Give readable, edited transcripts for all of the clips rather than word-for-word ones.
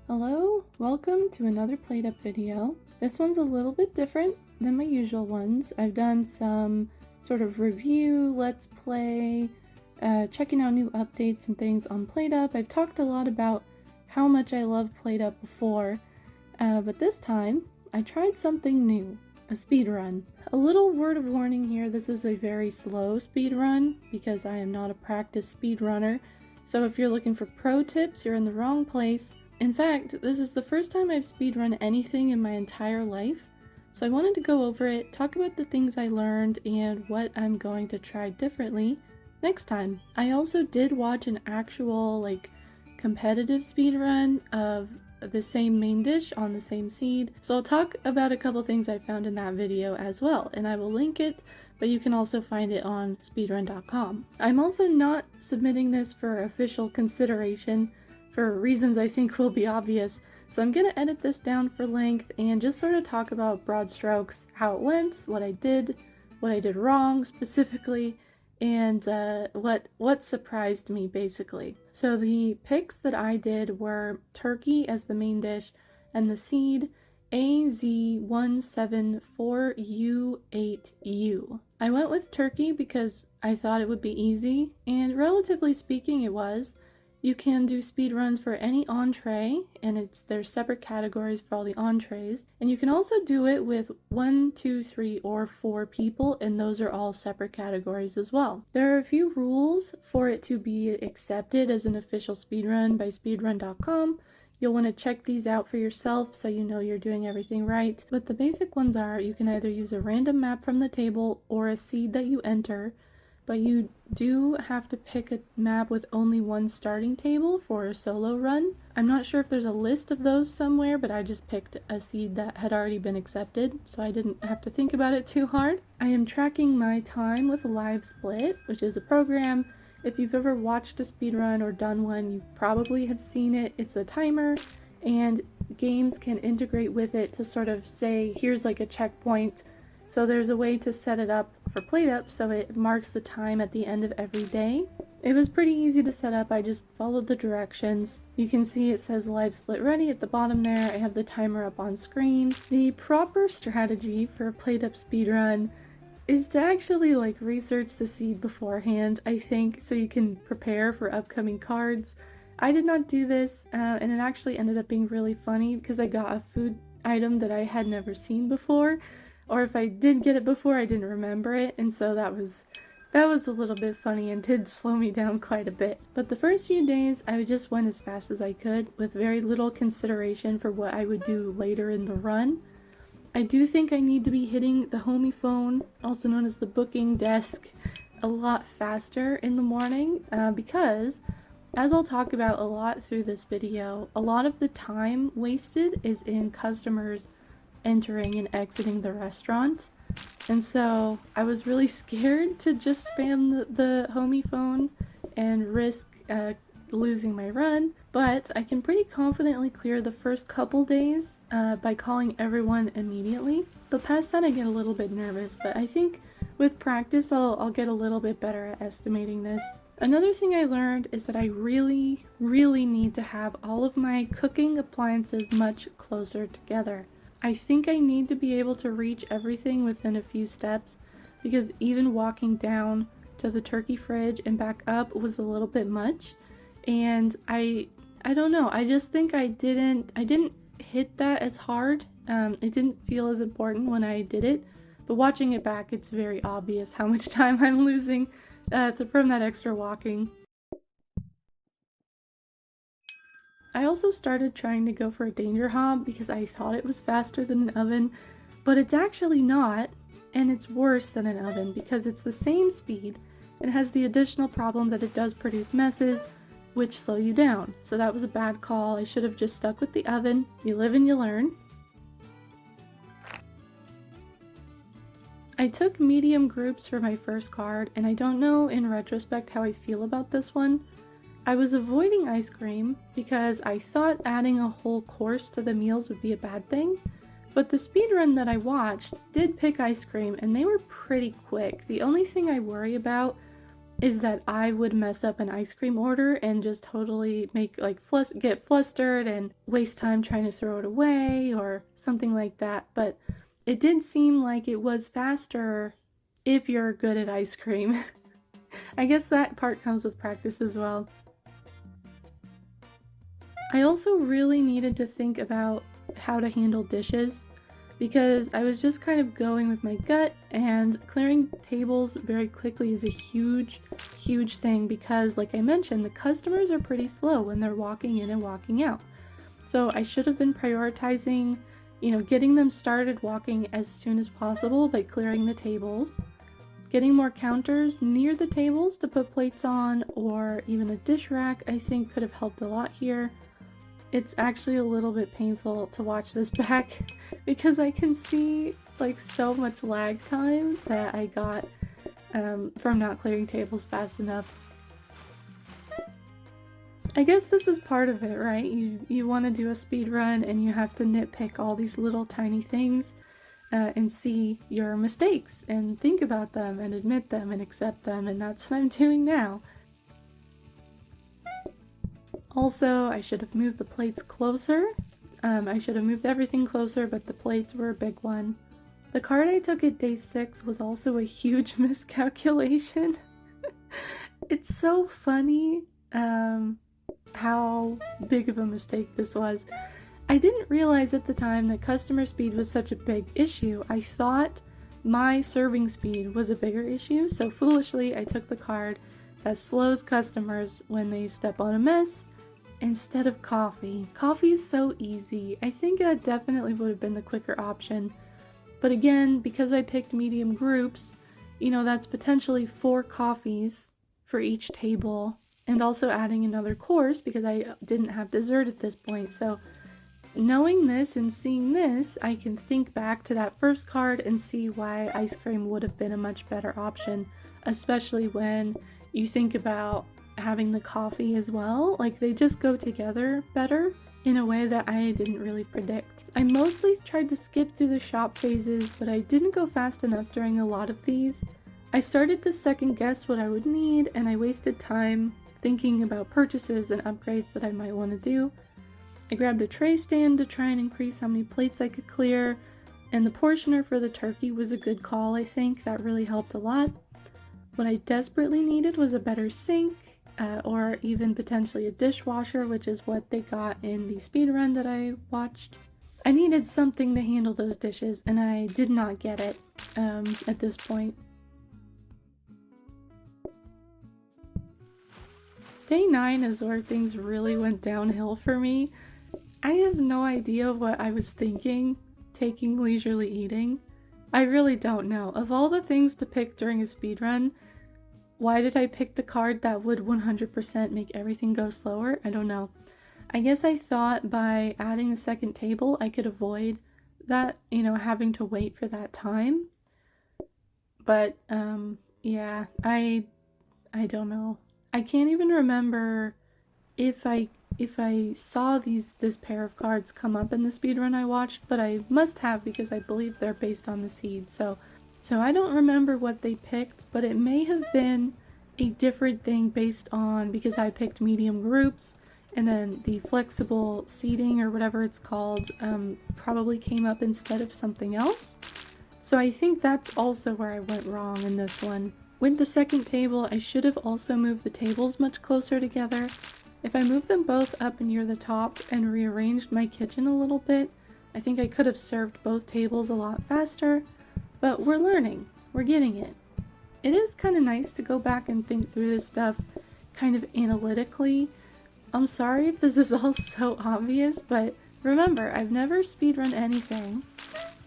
Hello, welcome to another PlateUp video. This one's a little bit different than my usual ones. I've done some sort of review, let's play, checking out new updates and things on PlateUp. I've talked a lot about how much I love PlateUp before, but this time I tried something new, a speedrun. A little word of warning here, this is a very slow speedrun because I am not a practiced speedrunner, so if you're looking for pro tips, you're in the wrong place. In fact, this is the first time I've speedrun anything in my entire life, so I wanted to go over it, talk about the things I learned, and what I'm going to try differently next time. I also did watch an actual, competitive speedrun of the same main dish on the same seed, so I'll talk about a couple things I found in that video as well, and I will link it, but you can also find it on speedrun.com. I'm also not submitting this for official consideration, for reasons I think will be obvious, so I'm gonna edit this down for length and just sort of talk about broad strokes, how it went, what I did wrong specifically, and what surprised me basically. So the picks that I did were turkey as the main dish and the seed AZ174U8U. I went with turkey because I thought it would be easy, and relatively speaking it was. You can do speedruns for any entree, and there's separate categories for all the entrees. And you can also do it with 1, 2, 3, or 4 people, and those are all separate categories as well. There are a few rules for it to be accepted as an official speedrun by speedrun.com. You'll want to check these out for yourself so you know you're doing everything right. But the basic ones are you can either use a random map from the table or a seed that you enter, but you do have to pick a map with only one starting table for a solo run. I'm not sure if there's a list of those somewhere, but I just picked a seed that had already been accepted, so I didn't have to think about it too hard. I am tracking my time with LiveSplit, which is a program. If you've ever watched a speedrun or done one, you probably have seen it. It's a timer, and games can integrate with it to sort of say, here's like a checkpoint. So there's a way to set it up for PlateUp so it marks the time at the end of every day. It was pretty easy to set up, I just followed the directions. You can see it says LiveSplit ready at the bottom there. I have the timer up on screen. The proper strategy for a PlateUp speedrun is to actually research the seed beforehand, I think, so you can prepare for upcoming cards. I did not do this, and it actually ended up being really funny because I got a food item that I had never seen before. Or if I did get it before, I didn't remember it, and so that was a little bit funny and did slow me down quite a bit. But the first few days, I just went as fast as I could with very little consideration for what I would do later in the run. I do think I need to be hitting the homie phone, also known as the booking desk, a lot faster in the morning because, as I'll talk about a lot through this video, a lot of the time wasted is in customers entering and exiting the restaurant, and so I was really scared to just spam the homie phone and risk losing my run, but I can pretty confidently clear the first couple days by calling everyone immediately. But past that I get a little bit nervous, but I think with practice I'll get a little bit better at estimating this. Another thing I learned is that I really need to have all of my cooking appliances much closer together. I think I need to be able to reach everything within a few steps, because even walking down to the turkey fridge and back up was a little bit much, and I don't know, I just think I didn't hit that as hard. It didn't feel as important when I did it, but watching it back it's very obvious how much time I'm losing from that extra walking. I also started trying to go for a danger hob because I thought it was faster than an oven, but it's actually not, and it's worse than an oven because it's the same speed. It has the additional problem that it does produce messes, which slow you down. So that was a bad call. I should have just stuck with the oven. You live and you learn. I took medium groups for my first card, and I don't know in retrospect how I feel about this one. I was avoiding ice cream because I thought adding a whole course to the meals would be a bad thing, but the speedrun that I watched did pick ice cream and they were pretty quick. The only thing I worry about is that I would mess up an ice cream order and just totally make like get flustered and waste time trying to throw it away or something like that. But it did seem like it was faster if you're good at ice cream. I guess that part comes with practice as well. I also really needed to think about how to handle dishes because I was just kind of going with my gut, and clearing tables very quickly is a huge thing because, like I mentioned, the customers are pretty slow when they're walking in and walking out. So I should have been prioritizing, getting them started walking as soon as possible by clearing the tables, getting more counters near the tables to put plates on, or even a dish rack I think could have helped a lot here. It's actually a little bit painful to watch this back because I can see like so much lag time that I got from not clearing tables fast enough. I guess this is part of it, right? You want to do a speed run and you have to nitpick all these little tiny things and see your mistakes and think about them and admit them and accept them, and that's what I'm doing now. Also, I should have moved the plates closer. I should have moved everything closer, but the plates were a big one. The card I took at day 6 was also a huge miscalculation. It's so funny how big of a mistake this was. I didn't realize at the time that customer speed was such a big issue. I thought my serving speed was a bigger issue, so foolishly I took the card that slows customers when they step on a mess instead of coffee. Coffee is so easy. I think that definitely would have been the quicker option. But again, because I picked medium groups, that's potentially 4 coffees for each table, and also adding another course because I didn't have dessert at this point. So knowing this and seeing this, I can think back to that first card and see why ice cream would have been a much better option, especially when you think about having the coffee as well. Like, they just go together better in a way that I didn't really predict. I mostly tried to skip through the shop phases, but I didn't go fast enough during a lot of these. I started to second guess what I would need, and I wasted time thinking about purchases and upgrades that I might want to do. I grabbed a tray stand to try and increase how many plates I could clear, and the portioner for the turkey was a good call, I think. That really helped a lot. What I desperately needed was a better sink, or even potentially a dishwasher, which is what they got in the speedrun that I watched. I needed something to handle those dishes, and I did not get it at this point. Day 9 is where things really went downhill for me. I have no idea what I was thinking taking leisurely eating. I really don't know. Of all the things to pick during a speedrun, why did I pick the card that would 100% make everything go slower? I don't know. I guess I thought by adding a second table I could avoid that, having to wait for that time. But yeah, I don't know. I can't even remember if I saw this pair of cards come up in the speedrun I watched, but I must have because I believe they're based on the seed. So I don't remember what they picked, but it may have been a different thing based on, because I picked medium groups, and then the flexible seating or whatever it's called probably came up instead of something else. So I think that's also where I went wrong in this one. With the second table, I should have also moved the tables much closer together. If I moved them both up near the top and rearranged my kitchen a little bit, I think I could have served both tables a lot faster. But we're learning. We're getting it. It is kind of nice to go back and think through this stuff kind of analytically. I'm sorry if this is all so obvious, but remember, I've never speedrun anything.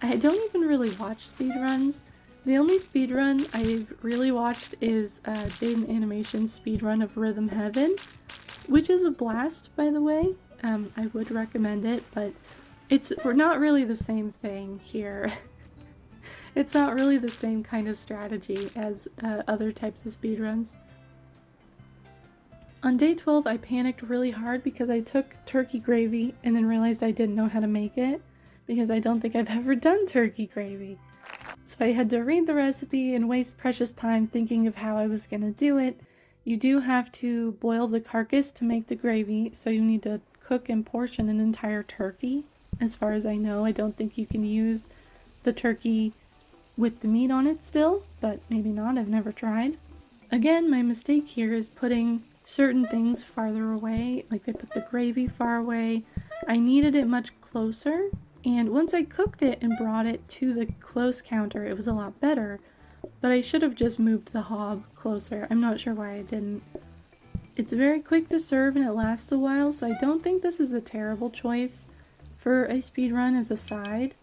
I don't even really watch speedruns. The only speedrun I've really watched is Jaden Animation's speedrun of Rhythm Heaven, which is a blast, by the way. I would recommend it, but we're not really the same thing here. It's not really the same kind of strategy as other types of speedruns. On day 12, I panicked really hard because I took turkey gravy and then realized I didn't know how to make it, because I don't think I've ever done turkey gravy. So I had to read the recipe and waste precious time thinking of how I was gonna do it, You do have to boil the carcass to make the gravy, so you need to cook and portion an entire turkey. As far as I know, I don't think you can use the turkey with the meat on it still, but maybe not, I've never tried. Again, my mistake here is putting certain things farther away, like I put the gravy far away. I needed it much closer, and once I cooked it and brought it to the close counter, it was a lot better, but I should have just moved the hob closer. I'm not sure why I didn't. It's very quick to serve and it lasts a while, so I don't think this is a terrible choice for a speedrun as a side.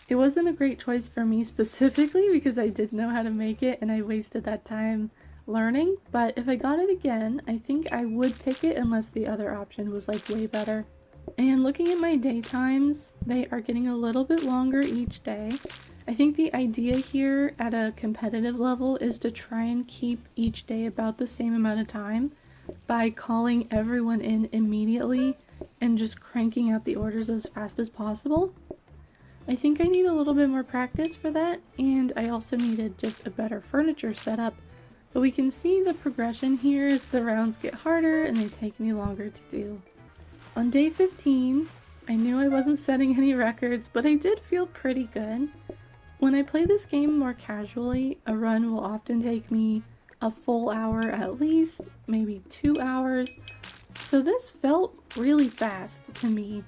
It wasn't a great choice for me specifically because I didn't know how to make it and I wasted that time learning, but if I got it again, I think I would pick it unless the other option was like way better. And looking at my day times, they are getting a little bit longer each day. I think the idea here at a competitive level is to try and keep each day about the same amount of time by calling everyone in immediately and just cranking out the orders as fast as possible. I think I need a little bit more practice for that, and I also needed just a better furniture setup, but we can see the progression here as the rounds get harder and they take me longer to do. On day 15, I knew I wasn't setting any records, but I did feel pretty good. When I play this game more casually, a run will often take me a full hour at least, maybe 2 hours, so this felt really fast to me.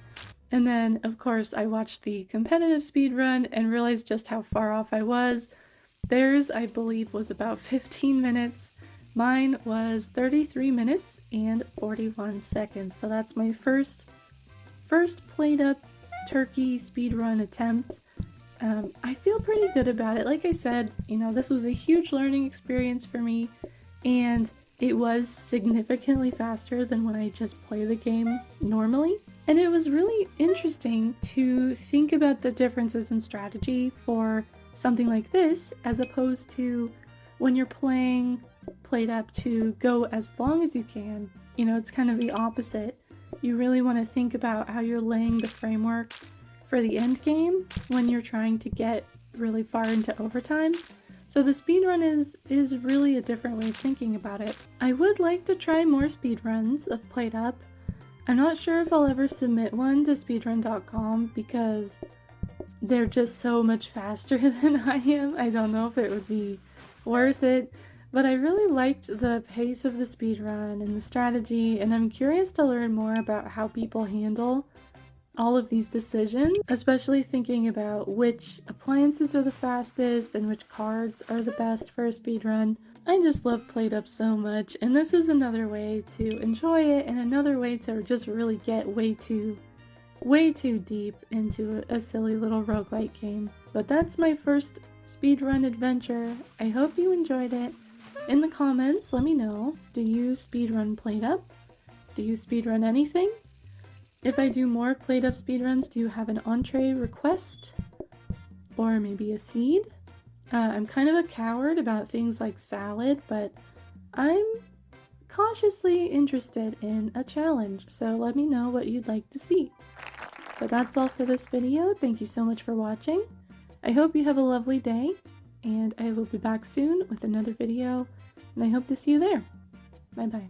And then, of course, I watched the competitive speedrun and realized just how far off I was. Theirs, I believe, was about 15 minutes. Mine was 33 minutes and 41 seconds. So that's my first PlateUp turkey speedrun attempt. I feel pretty good about it. Like I said, you know, this was a huge learning experience for me, and it was significantly faster than when I just play the game normally. And it was really interesting to think about the differences in strategy for something like this, as opposed to when you're playing PlateUp to go as long as you can. You know, it's kind of the opposite. You really want to think about how you're laying the framework for the end game when you're trying to get really far into overtime. So the speedrun is really a different way of thinking about it. I would like to try more speedruns of PlateUp. I'm not sure if I'll ever submit one to speedrun.com because they're just so much faster than I am. I don't know if it would be worth it, but I really liked the pace of the speedrun and the strategy, and I'm curious to learn more about how people handle all of these decisions, especially thinking about which appliances are the fastest and which cards are the best for a speedrun. I just love PlateUp so much, and this is another way to enjoy it and another way to just really get way too deep into a silly little roguelike game. But that's my first speedrun adventure. I hope you enjoyed it. In the comments, let me know, do you speedrun PlateUp? Do you speedrun anything? If I do more PlateUp speedruns, do you have an entree request? Or maybe a seed? I'm kind of a coward about things like salad, but I'm cautiously interested in a challenge, so let me know what you'd like to see. But that's all for this video. Thank you so much for watching. I hope you have a lovely day, and I will be back soon with another video, and I hope to see you there. Bye bye.